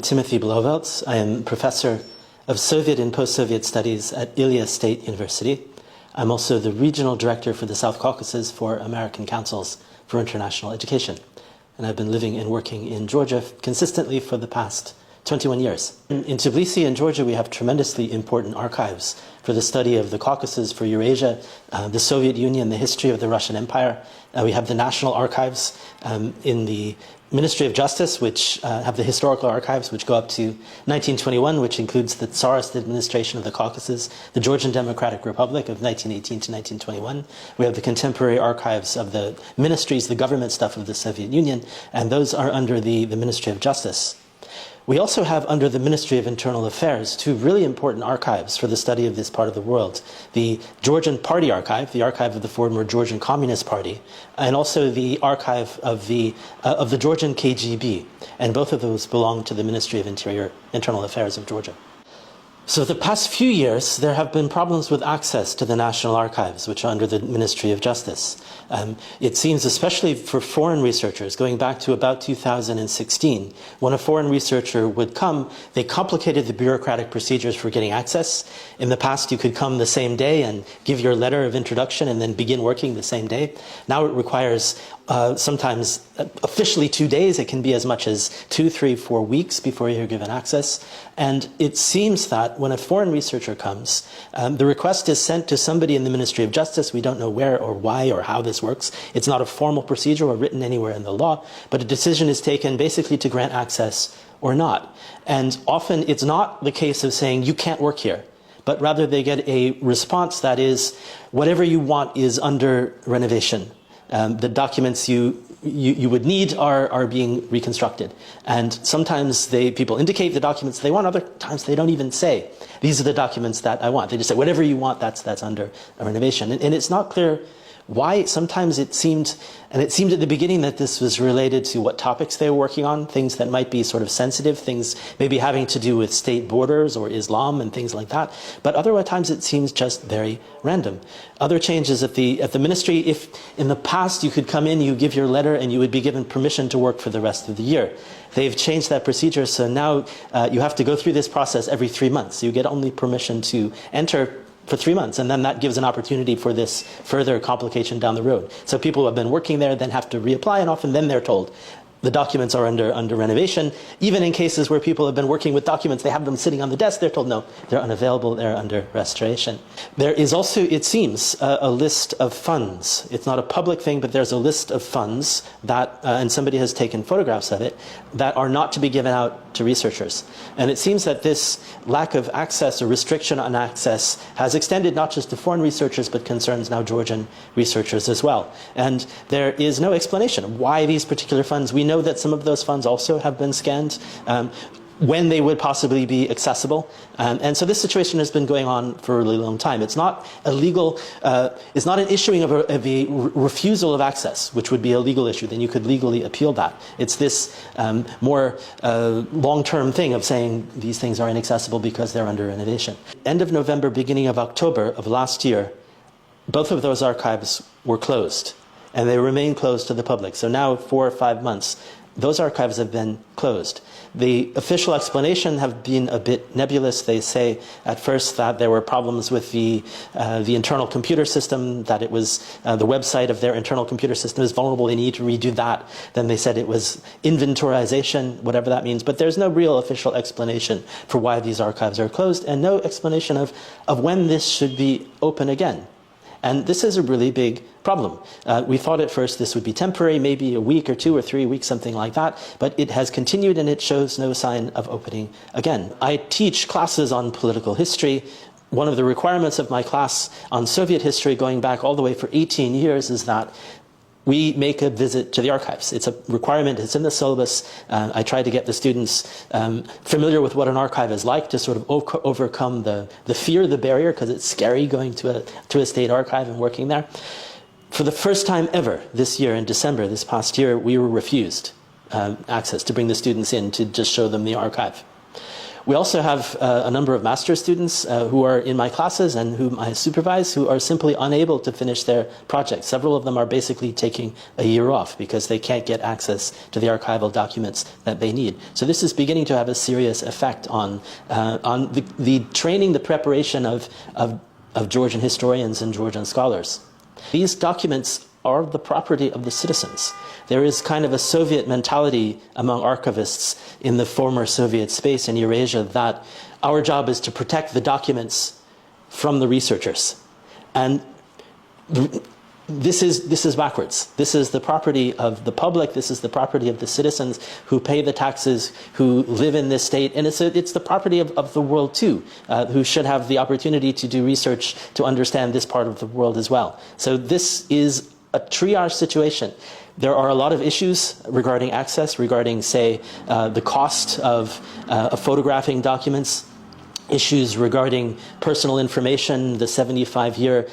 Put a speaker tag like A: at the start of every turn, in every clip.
A: I'm Timothy Blauvelt. I am professor of Soviet and post-Soviet studies at Ilia State University. I'm also the regional director for the South Caucasus for American Councils for International Education. And I've been living and working in Georgia consistently for the past 21 years. In Tbilisi in Georgia, we have tremendously important archives for the study of the Caucasus, for Eurasia, the Soviet Union, the history of the Russian Empire. We have the National Archives in the Ministry of Justice, which have the historical archives, which go up to 1921, which includes the Tsarist administration of the Caucasus, the Georgian Democratic Republic of 1918 to 1921. We have the contemporary archives of the ministries, the government stuff of the Soviet Union, and those are under the Ministry of Justice. We also have under the Ministry of Internal Affairs two really important archives for the study of this part of the world. The Georgian Party Archive, the archive of the former Georgian Communist Party, and also the archive of the Georgian KGB. And both of those belong to the Ministry of Internal Affairs of Georgia. So the past few years, there have been problems with access to the National Archives, which are under the Ministry of Justice. It seems, especially for foreign researchers, going back to about 2016, when a foreign researcher would come, they complicated the bureaucratic procedures for getting access. In the past, you could come the same day and give your letter of introduction and then begin working the same day. Now it requires sometimes officially 2 days. It can be as much as 2, 3, 4 weeks before you're given access. And it seems that when a foreign researcher comes, the request is sent to somebody in the Ministry of Justice. We don't know where or why or how this works. It's not a formal procedure or written anywhere in the law, but a decision is taken basically to grant access or not. And often it's not the case of saying you can't work here, but rather they get a response that is whatever you want is under renovation. The documents you would need are being reconstructed. And sometimes people indicate the documents they want, other times they don't even say, these are the documents that I want. They just say, whatever you want, that's under a renovation. And it's not clear why. Sometimes it seemed at the beginning that this was related to what topics they were working on, things that might be sort of sensitive, things maybe having to do with state borders or Islam and things like that. But other times it seems just very random. Other changes at the ministry, if in the past you could come in, you give your letter, and you would be given permission to work for the rest of the year. They've changed that procedure, so now you have to go through this process every 3 months. You get only permission to enter for 3 months, and then that gives an opportunity for this further complication down the road. So people who have been working there then have to reapply, and often then they're told the documents are under renovation. Even in cases where people have been working with documents, they have them sitting on the desk, they're told no, they're unavailable, they're under restoration. There is also, it seems, a list of funds. It's not a public thing, but there's a list of funds that, and somebody has taken photographs of it, that are not to be given out to researchers. And it seems that this lack of access or restriction on access has extended not just to foreign researchers, but concerns now Georgian researchers as well. And there is no explanation of why these particular funds. We know that some of those funds also have been scanned, when they would possibly be accessible. And so this situation has been going on for a really long time. It's not illegal, it's not an issuing of a refusal of access, which would be a legal issue. Then you could legally appeal that. It's this more long-term thing of saying these things are inaccessible because they're under renovation. End of November, beginning of October of last year, both of those archives were closed, and they remain closed to the public. So now 4 or 5 months, those archives have been closed. The official explanation have been a bit nebulous. They say at first that there were problems with the internal computer system, that it was the website of their internal computer system is vulnerable, they need to redo that. Then they said it was inventorization, whatever that means. But there's no real official explanation for why these archives are closed, and no explanation of when this should be open again. And this is a really big problem. We thought at first this would be temporary, maybe a week or 2 or 3 weeks, something like that, but it has continued and it shows no sign of opening again. I teach classes on political history. One of the requirements of my class on Soviet history going back all the way for 18 years is that we make a visit to the archives. It's a requirement, it's in the syllabus. I try to get the students familiar with what an archive is like, to sort of overcome the fear, the barrier, because it's scary going to a state archive and working there. For the first time ever this year, in December, this past year, we were refused access to bring the students in to just show them the archive. We also have a number of master's students who are in my classes and whom I supervise who are simply unable to finish their projects. Several of them are basically taking a year off because they can't get access to the archival documents that they need. So this is beginning to have a serious effect on the training, the preparation of Georgian historians and Georgian scholars. These documents are the property of the citizens. There is kind of a Soviet mentality among archivists in the former Soviet space in Eurasia that our job is to protect the documents from the researchers. And this is backwards. This is the property of the public. This is the property of the citizens who pay the taxes, who live in this state. And it's the property of the world too, who should have the opportunity to do research to understand this part of the world as well. So this is a triage situation. There are a lot of issues regarding access, regarding, say, the cost of photographing documents, issues regarding personal information, the 75-year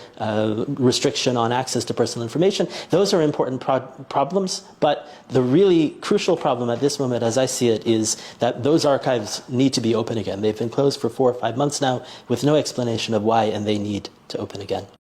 A: restriction on access to personal information. Those are important problems, but the really crucial problem at this moment, as I see it, is that those archives need to be open again. They've been closed for 4 or 5 months now with no explanation of why, and they need to open again.